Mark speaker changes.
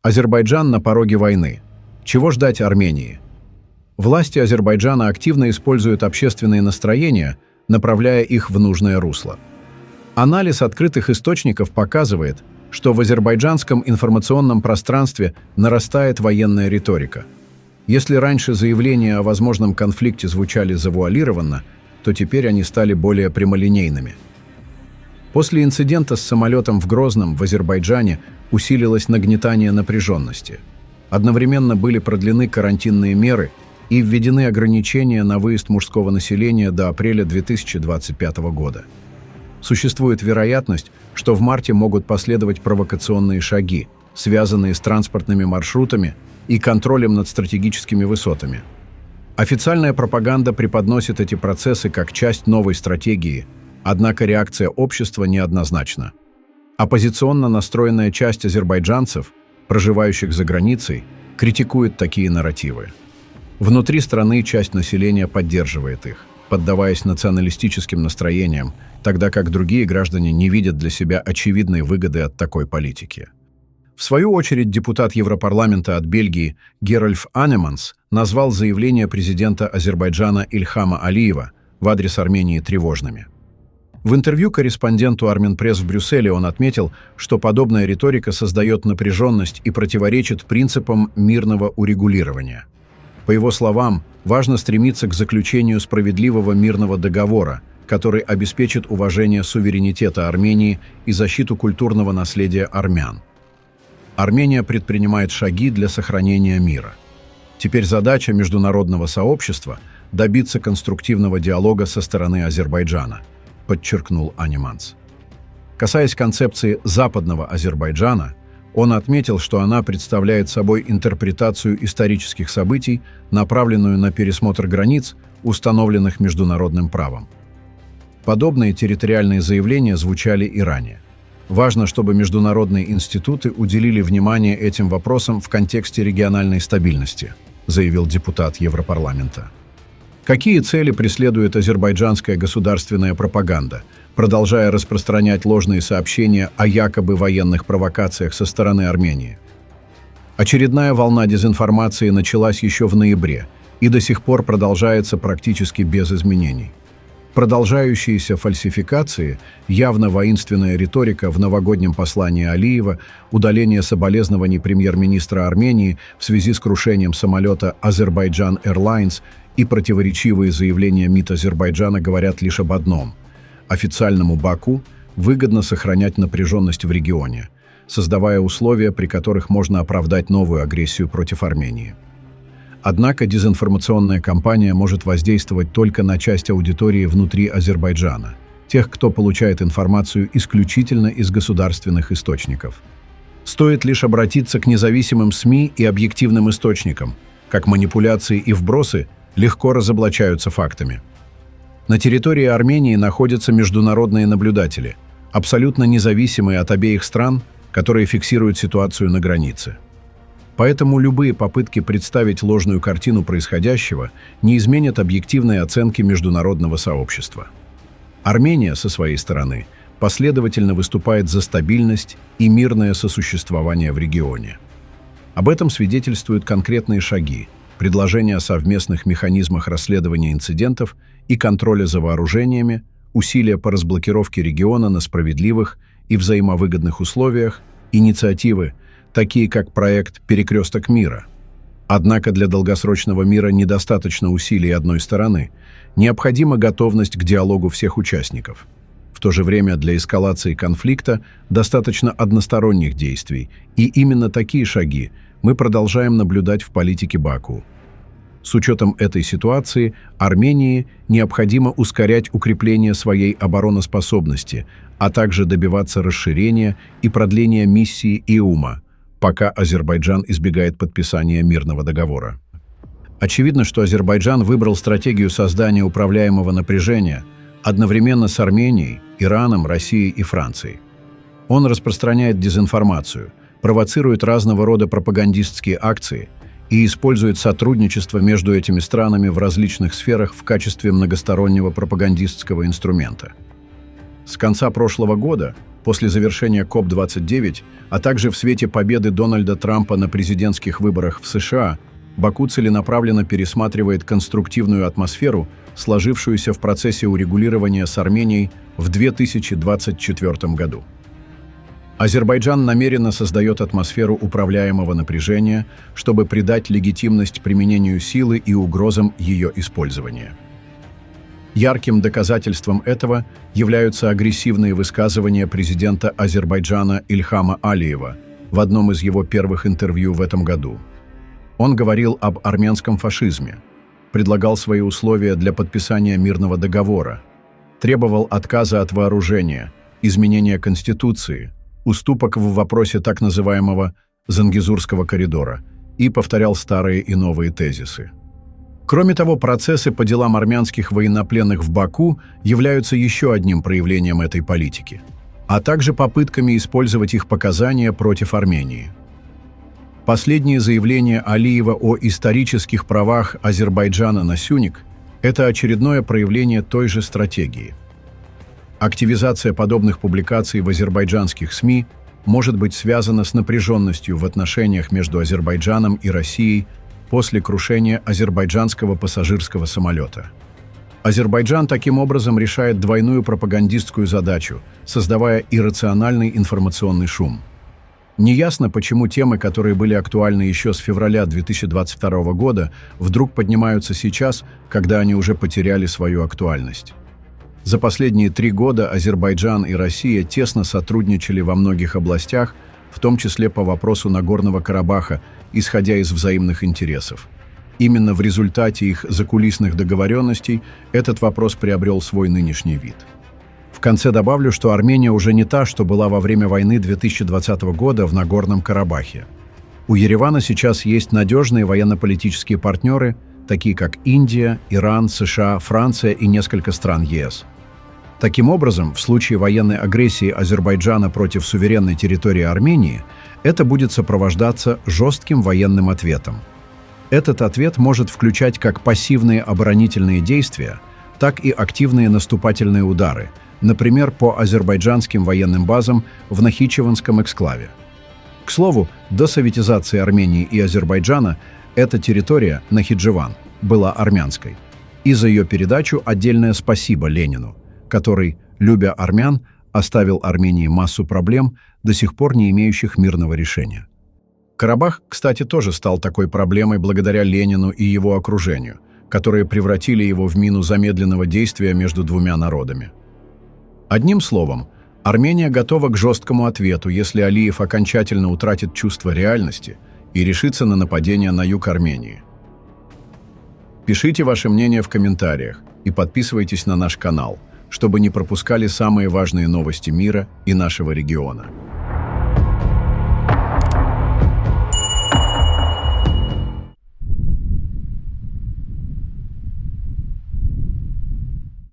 Speaker 1: Азербайджан на пороге войны. Чего ждать Армении? Власти Азербайджана активно используют общественные настроения, направляя их в нужное русло. Анализ открытых источников показывает, что в азербайджанском информационном пространстве нарастает военная риторика. Если раньше заявления о возможном конфликте звучали завуалированно, то теперь они стали более прямолинейными. После инцидента с самолетом в Грозном в Азербайджане усилилось нагнетание напряженности. Одновременно были продлены карантинные меры и введены ограничения на выезд мужского населения до апреля 2025 года. Существует вероятность, что в марте могут последовать провокационные шаги, связанные с транспортными маршрутами и контролем над стратегическими высотами. Официальная пропаганда преподносит эти процессы как часть новой стратегии, однако реакция общества неоднозначна. Оппозиционно настроенная часть азербайджанцев, проживающих за границей, критикует такие нарративы. Внутри страны часть населения поддерживает их, поддаваясь националистическим настроениям, тогда как другие граждане не видят для себя очевидной выгоды от такой политики. В свою очередь, депутат Европарламента от Бельгии Герольф Анеманс назвал заявления президента Азербайджана Ильхама Алиева в адрес Армении тревожными. В интервью корреспонденту Арменпресс в Брюсселе он отметил, что подобная риторика создает напряженность и противоречит принципам мирного урегулирования. По его словам, важно стремиться к заключению справедливого мирного договора, который обеспечит уважение суверенитета Армении и защиту культурного наследия армян. Армения предпринимает шаги для сохранения мира. Теперь задача международного сообщества – добиться конструктивного диалога со стороны Азербайджана, подчеркнул Анеманс. Касаясь концепции западного Азербайджана, он отметил, что она представляет собой интерпретацию исторических событий, направленную на пересмотр границ, установленных международным правом. Подобные территориальные заявления звучали и ранее. Важно, чтобы международные институты уделили внимание этим вопросам в контексте региональной стабильности, заявил депутат Европарламента. Какие цели преследует азербайджанская государственная пропаганда, продолжая распространять ложные сообщения о якобы военных провокациях со стороны Армении? Очередная волна дезинформации началась еще в ноябре и до сих пор продолжается практически без изменений. Продолжающиеся фальсификации, явно воинственная риторика в новогоднем послании Алиева, удаление соболезнований премьер-министра Армении в связи с крушением самолета Azerbaijan Airlines и противоречивые заявления МИД Азербайджана говорят лишь об одном – официальному Баку выгодно сохранять напряженность в регионе, создавая условия, при которых можно оправдать новую агрессию против Армении. Однако дезинформационная кампания может воздействовать только на часть аудитории внутри Азербайджана, тех, кто получает информацию исключительно из государственных источников. Стоит лишь обратиться к независимым СМИ и объективным источникам, как манипуляции и вбросы легко разоблачаются фактами. На территории Армении находятся международные наблюдатели, абсолютно независимые от обеих стран, которые фиксируют ситуацию на границе. Поэтому любые попытки представить ложную картину происходящего не изменят объективной оценки международного сообщества. Армения, со своей стороны, последовательно выступает за стабильность и мирное сосуществование в регионе. Об этом свидетельствуют конкретные шаги, предложения о совместных механизмах расследования инцидентов и контроля за вооружениями, усилия по разблокировке региона на справедливых и взаимовыгодных условиях, инициативы, такие как проект «Перекресток мира». Однако для долгосрочного мира недостаточно усилий одной стороны, необходима готовность к диалогу всех участников. В то же время для эскалации конфликта достаточно односторонних действий, и именно такие шаги мы продолжаем наблюдать в политике Баку. С учетом этой ситуации Армении необходимо ускорять укрепление своей обороноспособности, а также добиваться расширения и продления миссии ИУМа, пока Азербайджан избегает подписания мирного договора. Очевидно, что Азербайджан выбрал стратегию создания управляемого напряжения одновременно с Арменией, Ираном, Россией и Францией. Он распространяет дезинформацию, провоцирует разного рода пропагандистские акции и использует сотрудничество между этими странами в различных сферах в качестве многостороннего пропагандистского инструмента. С конца прошлого года после завершения КОП-29, а также в свете победы Дональда Трампа на президентских выборах в США, Баку целенаправленно пересматривает конструктивную атмосферу, сложившуюся в процессе урегулирования с Арменией в 2024 году. Азербайджан намеренно создает атмосферу управляемого напряжения, чтобы придать легитимность применению силы и угрозам ее использования. Ярким доказательством этого являются агрессивные высказывания президента Азербайджана Ильхама Алиева в одном из его первых интервью в этом году. Он говорил об армянском фашизме, предлагал свои условия для подписания мирного договора, требовал отказа от вооружения, изменения Конституции, уступок в вопросе так называемого Зангезурского коридора и повторял старые и новые тезисы. Кроме того, процессы по делам армянских военнопленных в Баку являются еще одним проявлением этой политики, а также попытками использовать их показания против Армении. Последнее заявление Алиева о исторических правах Азербайджана на Сюник – это очередное проявление той же стратегии. Активизация подобных публикаций в азербайджанских СМИ может быть связана с напряженностью в отношениях между Азербайджаном и Россией после крушения азербайджанского пассажирского самолета. Азербайджан таким образом решает двойную пропагандистскую задачу, создавая иррациональный информационный шум. Неясно, почему темы, которые были актуальны еще с февраля 2022 года, вдруг поднимаются сейчас, когда они уже потеряли свою актуальность. За последние 3 года Азербайджан и Россия тесно сотрудничали во многих областях, в том числе по вопросу Нагорного Карабаха, исходя из взаимных интересов. Именно в результате их закулисных договоренностей этот вопрос приобрел свой нынешний вид. В конце добавлю, что Армения уже не та, что была во время войны 2020 года в Нагорном Карабахе. У Еревана сейчас есть надежные военно-политические партнеры, такие как Индия, Иран, США, Франция и несколько стран ЕС. Таким образом, в случае военной агрессии Азербайджана против суверенной территории Армении, это будет сопровождаться жестким военным ответом. Этот ответ может включать как пассивные оборонительные действия, так и активные наступательные удары, например, по азербайджанским военным базам в Нахичеванском эксклаве. К слову, до советизации Армении и Азербайджана эта территория, Нахичеван, была армянской. И за ее передачу отдельное спасибо Ленину, который, любя армян, оставил Армении массу проблем, до сих пор не имеющих мирного решения. Карабах, кстати, тоже стал такой проблемой благодаря Ленину и его окружению, которые превратили его в мину замедленного действия между двумя народами. Одним словом, Армения готова к жесткому ответу, если Алиев окончательно утратит чувство реальности и решится на нападение на юг Армении. Пишите ваше мнение в комментариях и подписывайтесь на наш канал, чтобы не пропускали самые важные новости мира и нашего региона.